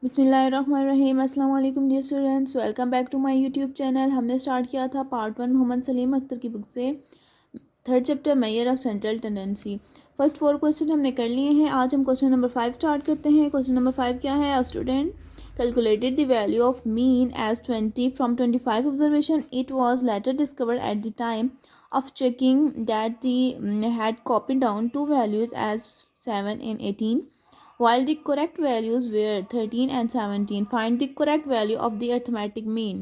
बिस्मिल्लाहिर्रहमानिर्रहीम। अस्सलाम वालेकुम dear students, welcome back to my YouTube channel. हमने स्टार्ट किया था पार्ट 1 मोहम्मद सलीम अख्तर की बुक से third chapter measure of central tendency. First 4 question हमने कर लिए हैं। आज हम क्वेश्चन नंबर 5 स्टार्ट करते हैं। क्वेश्चन नंबर 5 क्या है? A student calculated the value of mean as 20 from 25 observation. It was later discovered at the time of checking that the had copied down two values as 7 and 18 while the correct values were 13 and 17. Find the correct value of the arithmetic mean.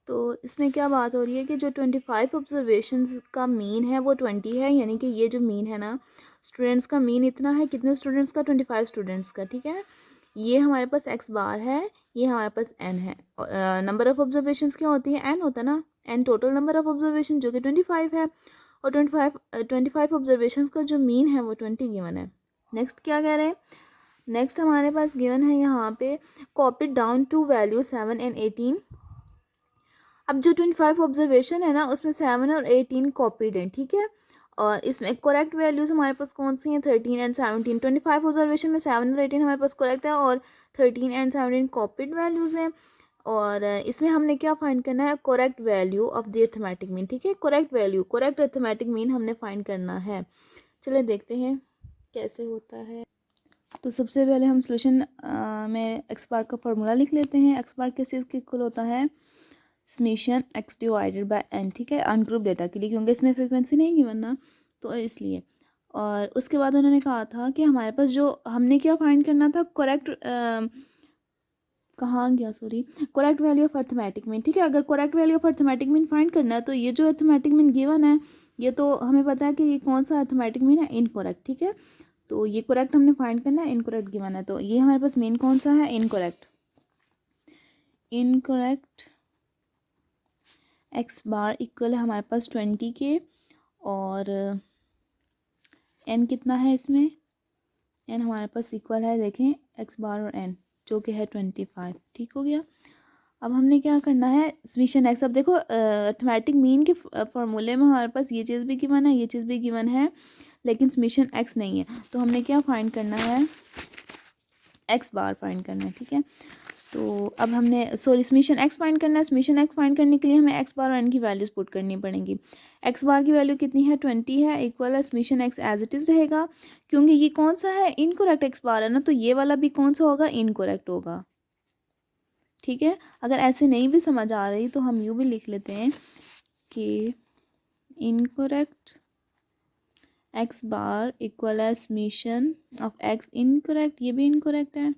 तो इसमें क्या बात हो रही है कि जो 25 observations का मीन है वो 20 है, यानी कि ये जो मीन है ना स्टूडेंट्स का मीन इतना है, कितने स्टूडेंट्स का? 25 स्टूडेंट्स का। ठीक है, ये हमारे पास एक्स बार है, ये हमारे पास एन है। नंबर ऑफ ऑब्जर्वेशंस क्या होती है? एन होता है ना, n total number of observation जो कि 25 है, और 25 ऑब्जर्वेशंस का जो मीन है वो 20 गिवन है। नेक्स्ट क्या कह रहे हैं? नेक्स्ट हमारे पास गिवन है यहाँ पे copy down two value 7 and 18। अब जो 25 ऑब्जर्वेशन है ना उसमें 7 और 18 कॉपीड हैं। ठीक है, और इसमें करेक्ट वैल्यूज हमारे पास कौन सी हैं? 13 एंड 17। 25 ऑब्जर्वेशन में 7 और 18 हमारे पास करेक्ट है और 13 एंड 17 कॉपीड वैल्यूज हैं। और इसमें हमने क्या फाइंड करना है? Correct value of the arithmetic mean. ठीक है, correct value, correct arithmetic mean हमने फाइंड करना है। चलिए देखते हैं कैसे होता है। तो सबसे पहले हम सोल्यूशन में एक्स बार का फॉर्मूला लिख लेते हैं। एक्स बार किस चीज़ के इक्वल होता है? Summation x divided by n. ठीक है, अनग्रुप डेटा के लिए, क्योंकि इसमें फ्रीक्वेंसी नहीं गिवन ना, तो इसलिए। और उसके बाद उन्होंने कहा था कि हमारे पास जो हमने क्या फाइंड करना था? करेक्ट कहाँ गया, sorry, correct value of arithmetic mean. ठीक है, अगर correct value of arithmetic mean find करना है तो ये जो अरिथमेटिक मीन गिवन है ये तो हमें पता है कि ये कौन सा अरिथमेटिक मीन है? इनकरेक्ट। ठीक है, तो ये करेक्ट हमने फाइंड करना है, इनकरेक्ट गिवन है, तो ये हमारे पास मीन कौन सा है? Incorrect. Incorrect x bar equal है हमारे पास 20 के, और एन कितना है इसमें? एन हमारे पास इक्वल है, देखें, एक्स बार और एन जो कि है 25। ठीक हो गया। अब हमने क्या करना है? Summation x. अब देखो अरिथमेटिक मीन के फॉर्मूले में हमारे पास ये चीज़ भी गिवन है, ये चीज़ भी गिवन है, लेकिन समेशन एक्स नहीं है, तो हमने क्या फाइंड करना है? एक्स बार फाइंड करना है। ठीक है, तो अब हमने सॉरी समेशन एक्स फाइंड करना है। समेशन एक्स फाइंड करने के लिए हमें एक्स बार और एन की वैल्यूज पुट करनी पड़ेंगी। एक्स बार की वैल्यू कितनी है? 20 है, इक्वल है summation x as it is रहेगा, क्योंकि ये कौन सा है? इनकरेक्ट एक्स बार है ना, तो ये वाला भी कौन सा होगा? इनकरेक्ट होगा। ठीक है, अगर ऐसे नहीं भी समझ आ रही तो हम यूँ भी लिख लेते हैं कि इनकरेक्ट एक्स बार इक्वल है समेशन ऑफ एक्स इनकरेक्ट, ये भी इनकरेक्ट है,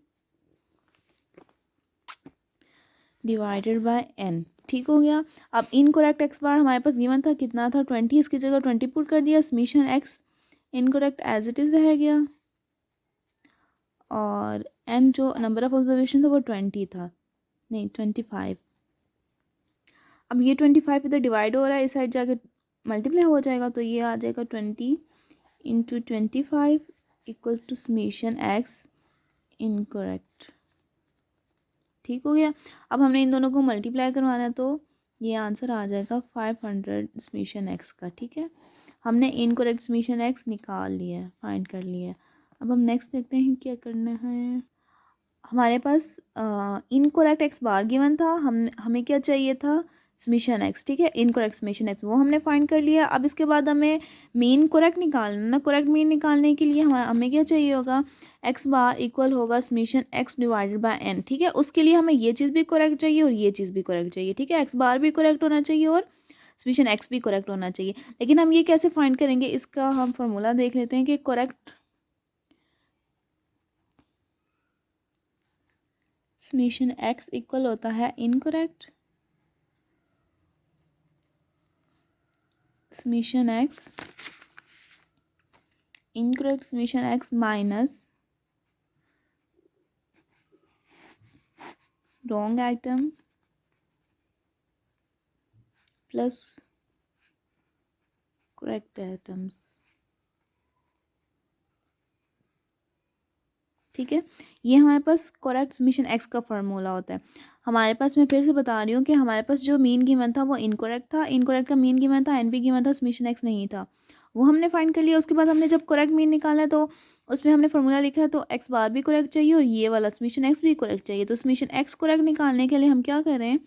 डिवाइडेड बाय एन। ठीक हो गया। अब इनकरेक्ट एक्स बार हमारे पास गिवन था, कितना था? 20, इसकी जगह 20 पुट कर दिया, summation x incorrect as it is रह गया, और एन जो नंबर ऑफ ऑब्जर्वेशन था वो 20 था, नहीं 25। अब ये 25 इधर डिवाइड हो रहा है, इस साइड जाके मल्टीप्लाई हो जाएगा, तो ये आ जाएगा 20 into 25 equal to summation x incorrect. ठीक हो गया। अब हमने इन दोनों को मल्टीप्लाई करवाना है, तो ये आंसर आ जाएगा 500 समेशन एक्स का। ठीक है, हमने इनकरेक्ट समेशन एक्स निकाल लिया है, फाइंड कर लिया है। अब हम नेक्स्ट देखते हैं क्या करना है। हमारे पास इनकरेक्ट एक्स बार गिवन था, हमें क्या चाहिए था? Summation x. ठीक है, इनकरेक्ट समेशन एक्स वो हमने फाइंड कर लिया। अब इसके बाद हमें मीन करेक्ट निकालना ना। करेक्ट मीन निकालने के लिए हमें क्या चाहिए होगा? एक्स बार इक्वल होगा summation x divided by n. ठीक है, उसके लिए हमें ये चीज़ भी करेक्ट चाहिए और ये चीज़ भी करेक्ट चाहिए। ठीक है, एक्स बार भी करेक्ट होना चाहिए और समेशन एक्स भी करेक्ट होना चाहिए। लेकिन हम ये कैसे फाइंड करेंगे? इसका हम फॉर्मूला देख लेते हैं कि करेक्ट समेशन एक्स इक्वल होता है incorrect summation x, incorrect summation x minus wrong item plus correct items. ठीक है, ये हमारे पास करेक्ट समेशन एक्स का फार्मूला होता है। हमारे पास, मैं फिर से बता रही हूँ कि हमारे पास जो मीन गिवन था वो इनकरेक्ट था, इनकरेक्ट का मीन गिवन था, एन भी गिवन था, समेशन एक्स नहीं था। वो हमने फाइंड कर लिया। उसके बाद हमने जब करेक्ट मीन निकाला है तो उसमें हमने फार्मूला लिखा है, तो एक्स बार भी करेक्ट चाहिए और ये वाला समीशन एक्स भी करेक्ट चाहिए। तो समीशन एक्स करेक्ट निकालने के लिए हम क्या कर रहे हैं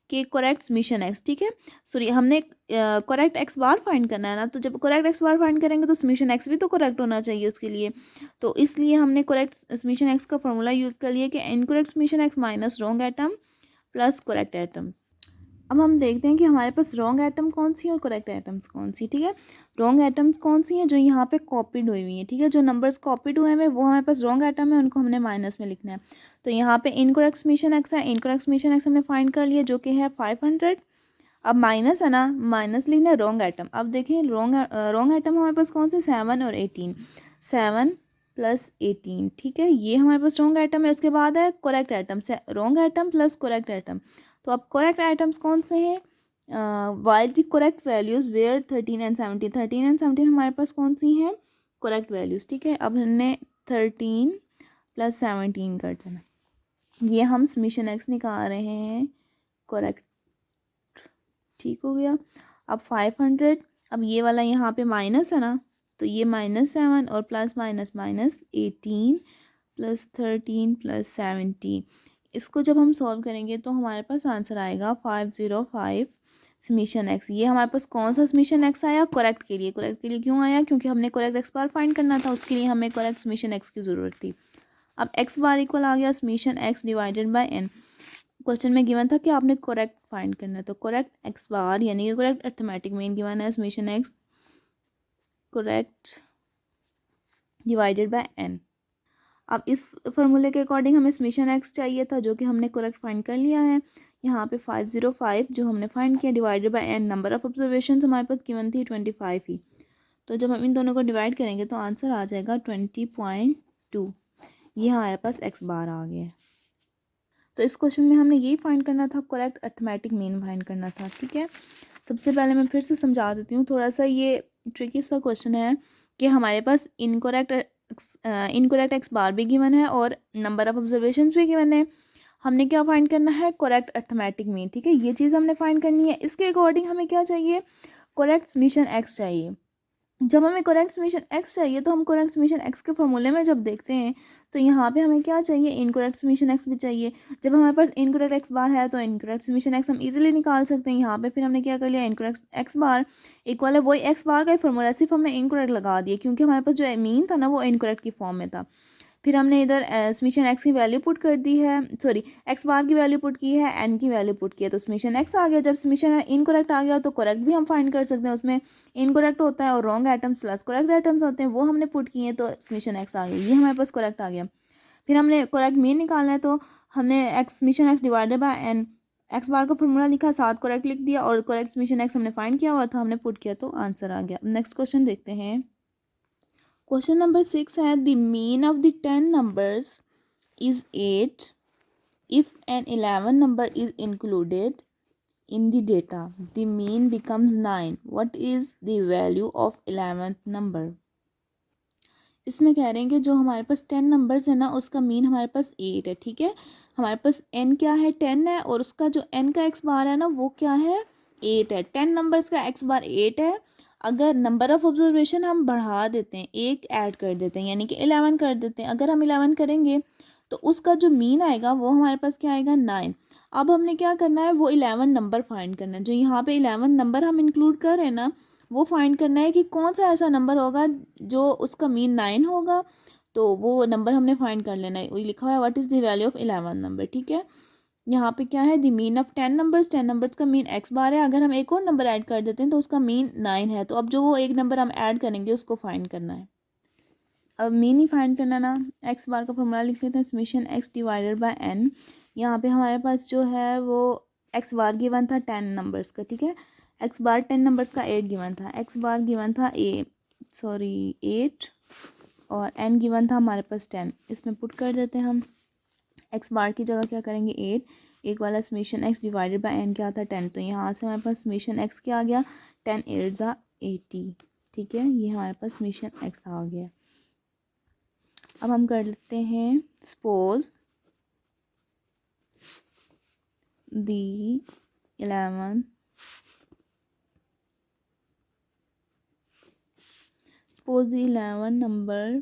कि करेक्ट समीशन एक्स, ठीक है, सॉरी हमने करेक्ट एक्स बार फाइंड करना है ना, तो जब करेक्ट एक्स बार फाइंड करेंगे तो समीशन एक्स भी तो करेक्ट होना चाहिए उसके लिए। तो इसलिए हमने करेक्ट समीशन एक्स का फॉर्मूला यूज़ कर लिया कि incorrect summation x minus wrong item plus correct atom. अब हम देखते हैं कि हमारे पास रॉन्ग एटम कौन सी है और करेक्ट एटम्स कौन सी, ठीक है। रॉन्ग एटम्स कौन सी हैं, जो यहाँ पे कॉपीड हुई हुई हैं, ठीक है, जो नंबर्स कॉपीड हुए हैं वो हमारे पास रॉन्ग एटम है, उनको हमने माइनस में लिखना है। तो यहाँ पे इनकरेक्ट समीशन एक्स है, इनकरेक्ट समीशन एक्स हमने फाइंड कर लिया जो कि है 500। अब माइनस है ना, माइनस लिखना है रॉन्ग एटम। अब देखें रॉन्ग एटम हमारे पास कौन से 7 और 18, 7 प्लस 18, ठीक है, ये हमारे पास रॉन्ग एटम है। उसके बाद है करेक्ट एटम से wrong item plus correct item. तो अब करेक्ट आइटम्स कौन से हैं, while the correct values were 13 and 17, 13 and 17 हमारे पास कौन सी हैं करेक्ट वैल्यूज़, ठीक है। अब हमने 13 प्लस 17 कर देना, ये हम समीशन एक्स निकाल रहे हैं करेक्ट, ठीक हो गया। अब 500, अब ये वाला यहाँ पे माइनस है ना, तो ये -7 और plus minus minus 18 plus 13 plus 17, इसको जब हम सॉल्व करेंगे तो हमारे पास आंसर आएगा 505 समीशन एक्स। ये हमारे पास कौन सा समीशन एक्स आया, करेक्ट के लिए। करेक्ट के लिए क्यों आया, क्योंकि हमने करेक्ट एक्स बार फाइंड करना था, उसके लिए हमें करेक्ट समीशन एक्स की ज़रूरत थी। अब एक्स बार इक्वल आ गया summation x divided by n. Question में गिवन था कि आपने करेक्ट फाइंड करना है, तो करेक्ट एक्स बार यानी कि करेक्ट अर्थमेटिक मीन गिवन है summation x correct divided by n. अब इस फार्मूले के अकॉर्डिंग हमें समीशन एक्स चाहिए था जो कि हमने करेक्ट फाइंड कर लिया है। यहाँ पे 505 जो हमने फाइंड किया divided by n, number of observation हमारे पास गिवन थी 25 ही, तो जब हम इन दोनों को डिवाइड करेंगे तो आंसर आ जाएगा 20.2। ये हमारे पास एक्स बार आ गया है। तो इस क्वेश्चन में हमने यही फाइंड करना था, करेक्ट अर्थमेटिक मीन फाइंड करना था, ठीक है। सबसे पहले मैं फिर से समझा देती हूँ, थोड़ा सा ये ट्रिकी सा क्वेश्चन है कि हमारे पास इनकरेक्ट एक्स बार भी गिवन है और नंबर ऑफ ऑब्जर्वेशंस भी गिवन है। हमने क्या फाइंड करना है, करेक्ट अर्थमेटिक मीन, ठीक है, ये चीज़ हमने फाइंड करनी है। इसके अकॉर्डिंग हमें क्या चाहिए, करेक्ट समीशन एक्स चाहिए। जब हमें करेक्ट समीशन एक्स चाहिए तो हम करेक्ट समीशन एक्स के फॉर्मूले में जब देखते हैं तो यहाँ पे हमें क्या चाहिए, इनकरेक्ट समीशन एक्स भी चाहिए। जब हमारे पास इनकरेक्ट एक्स बार है तो इनकरेक्ट समीशन एक्स हम इजीली निकाल सकते हैं। यहाँ पे फिर हमने क्या कर लिया, इनकरेक्ट एक्स बार इक्वल है वही एक्स बार का ही फॉर्मूला, सिर्फ हमने इनकरेक्ट लगा दिया क्योंकि हमारे पास जो मीन था ना वो इनकरेक्ट की फॉर्म में था। फिर हमने इधर समीशन एक्स की वैल्यू पुट कर दी है, सॉरी एक्स बार की वैल्यू पुट की है, एन की वैल्यू पुट की है, तो समीशन एक्स आ गया। जब समीशन इनकरेक्ट आ गया तो करेक्ट भी हम फाइंड कर सकते हैं, उसमें इनकरेक्ट होता है और wrong atoms plus correct atoms होते हैं, वो हमने पुट किए तो समीशन एक्स आ गया, ये हमारे पास करेक्ट आ गया। फिर हमने करेक्ट मीन निकालना है तो हमने x summation x divided by n, x bar का फॉर्मूला लिखा, साथ करेक्ट लिख दिया और करेक्ट समीशन एक्स हमने फाइंड किया हुआ था, हमने पुट किया तो आंसर आ गया। नेक्स्ट क्वेश्चन देखते हैं। क्वेश्चन नंबर 6 है the mean of the 10 numbers is 8 if an 11 number is included in the data, the mean becomes 9, what is the value of 11th number। इसमें कह रहे हैं कि जो हमारे पास 10 नंबर्स है ना उसका मीन हमारे पास 8 है, ठीक है। हमारे पास n क्या है, 10 है, और उसका जो n का x बार है ना वो क्या है, 8 है। 10 नंबर्स का x बार 8 है। अगर नंबर ऑफ ऑब्जर्वेशन हम बढ़ा देते हैं, एक ऐड कर देते हैं यानी कि 11 कर देते हैं, अगर हम 11 करेंगे तो उसका जो मीन आएगा वो हमारे पास क्या आएगा, 9। अब हमने क्या करना है, वो 11 नंबर फाइंड करना है, जो यहाँ पे 11 नंबर हम इंक्लूड कर रहे हैं ना वो फाइंड करना है कि कौन सा ऐसा नंबर होगा जो उसका मीन 9 होगा, तो वो नंबर हमने फाइंड कर लेना है। वही लिखा हुआ है what is the value of 11 number, ठीक है। यहाँ पे क्या है, the mean of 10 numbers, 10 numbers का मीन एक्स बार है, अगर हम एक और नंबर ऐड कर देते हैं तो उसका मीन 9 है। तो अब जो वो एक नंबर हम ऐड करेंगे उसको फाइंड करना है। अब मीन ही फाइंड करना ना, एक्स बार का फॉर्मूला लिख लेते हैं summation x divided by n. यहाँ पे हमारे पास जो है वो एक्स बार गिवन था 10 नंबर्स का, ठीक है, एक्स बार 10 नंबर्स का 8 गिवन था, एक्स बार गिवन था 8 और एन गिवन था हमारे पास 10। इसमें पुट कर देते हैं हम, एक्स बार की जगह क्या करेंगे 8, एक वाला summation x divided by n क्या था 10, तो यहाँ से हमारे पास समीशन एक्स क्या आ गया, 10 8 ज़ा 80, ठीक है, ये हमारे पास समीशन एक्स आ गया। अब हम कर लेते हैं suppose the 11 suppose the 11 number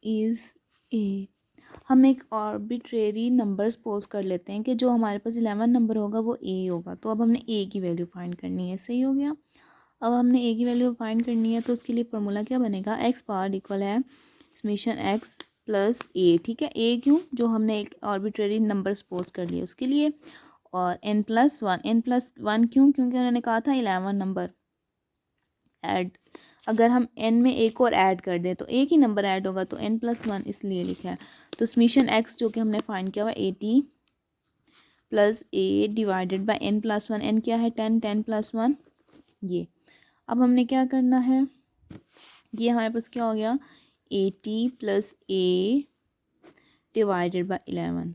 is a. हम एक आर्बिट्रेरी नंबर सपोज कर लेते हैं कि जो हमारे पास 11 नंबर होगा वो ए होगा। तो अब हमने ए की वैल्यू फाइंड करनी है, सही हो गया। अब हमने ए की वैल्यू फाइंड करनी है तो उसके लिए फार्मूला क्या बनेगा, एक्स बार इक्वल है समेशन एक्स प्लस ए। ठीक है, ए क्यों, जो हमने एक आर्बिट्रेरी नंबर सपोज कर लिया उसके लिए। और n+1 क्यों, क्योंकि उन्होंने कहा था 11 नंबर ऐड, अगर हम n में एक और ऐड कर दें तो एक ही नंबर ऐड होगा, तो n+1 इसलिए लिखा है। तो समेशन x जो कि हमने फाइंड किया हुआ 80 + a divided by n+1, n क्या है 10, 10+1 ये। अब हमने क्या करना है, ये हमारे पास क्या हो गया 80 + a डिवाइडेड बाय 11।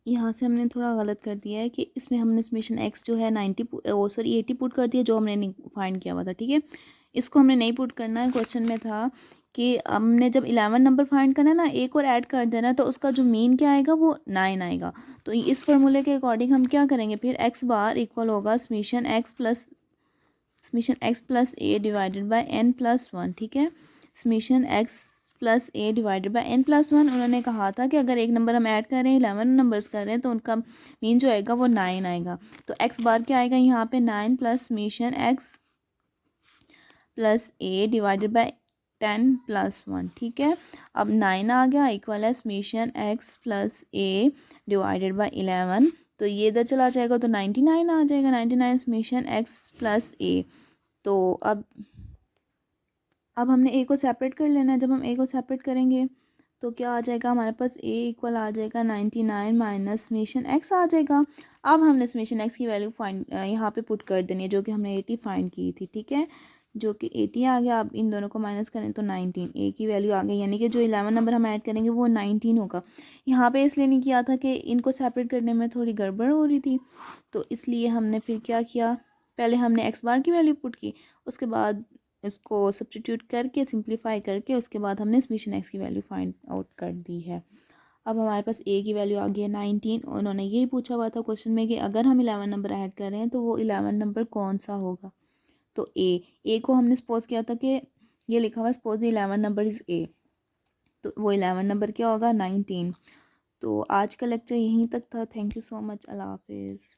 यहाँ से हमने थोड़ा गलत कर दिया है कि इसमें हमने समेशन एक्स जो है 80 पुट कर दिया जो हमने फाइंड किया हुआ था। ठीक है, इसको हमने नहीं पुट करना है। क्वेश्चन में था कि हमने जब 11 नंबर फाइंड करना है ना, एक और ऐड कर देना, तो उसका जो मीन क्या आएगा वो 9 आएगा। तो इस फार्मूले के अकॉर्डिंग हम क्या करेंगे फिर, एक्स बार इक्वल होगा summation x plus A divided by n+1। ठीक है, summation x plus A divided by n+1। उन्होंने कहा था कि अगर एक नंबर हम ऐड कर रहे हैं 11 नंबर्स कर रहे हैं तो उनका मीन जो आएगा वो 9 आएगा। तो एक्स बार क्या आएगा यहाँ पे 9 plus summation x plus A divided by 10+1। ठीक है, अब 9 आ गया इक्वल है summation x plus A divided by 11। तो ये इधर चला जाएगा तो 99 आ जाएगा, 99 समेशन एक्स प्लस ए। तो अब हमने ए को सेपरेट कर लेना है। जब हम ए को सेपरेट करेंगे तो क्या आ जाएगा हमारे पास, ए इक्वल आ जाएगा 99 माइनस समेशन एक्स आ जाएगा। अब हमने समेशन एक्स की वैल्यू फाइंड यहाँ पे पुट कर देनी है जो कि हमने 80 फाइंड की थी। ठीक है, जो कि 80 आ गया। अब इन दोनों को माइनस करें तो 19, ए की वैल्यू आ गई, यानी कि जो 11 नंबर हम ऐड करेंगे वो 19 होगा। यहाँ पे इसलिए नहीं किया था कि इनको सेपरेट करने में थोड़ी गड़बड़ हो रही थी, तो इसलिए हमने फिर क्या किया, पहले हमने एक्स बार की वैल्यू पुट की, उसके बाद इसको सब्स्टिट्यूट करके सिंप्लीफाई करके उसके बाद हमने समेशन एक्स की वैल्यू फाइंड आउट कर दी है। अब हमारे पास ए की वैल्यू आ गई है 19। उन्होंने यही पूछा हुआ था क्वेश्चन में कि अगर हम 11 नंबर ऐड कर रहे हैं तो वो 11 नंबर कौन सा होगा। तो ए को हमने सपोज किया था कि ये लिखा हुआ सपोज 11 नंबर इज़ ए, तो वो 11 नंबर क्या होगा 19। तो आज का लेक्चर यहीं तक था। थैंक यू सो मच, अल्लाह हाफिज़।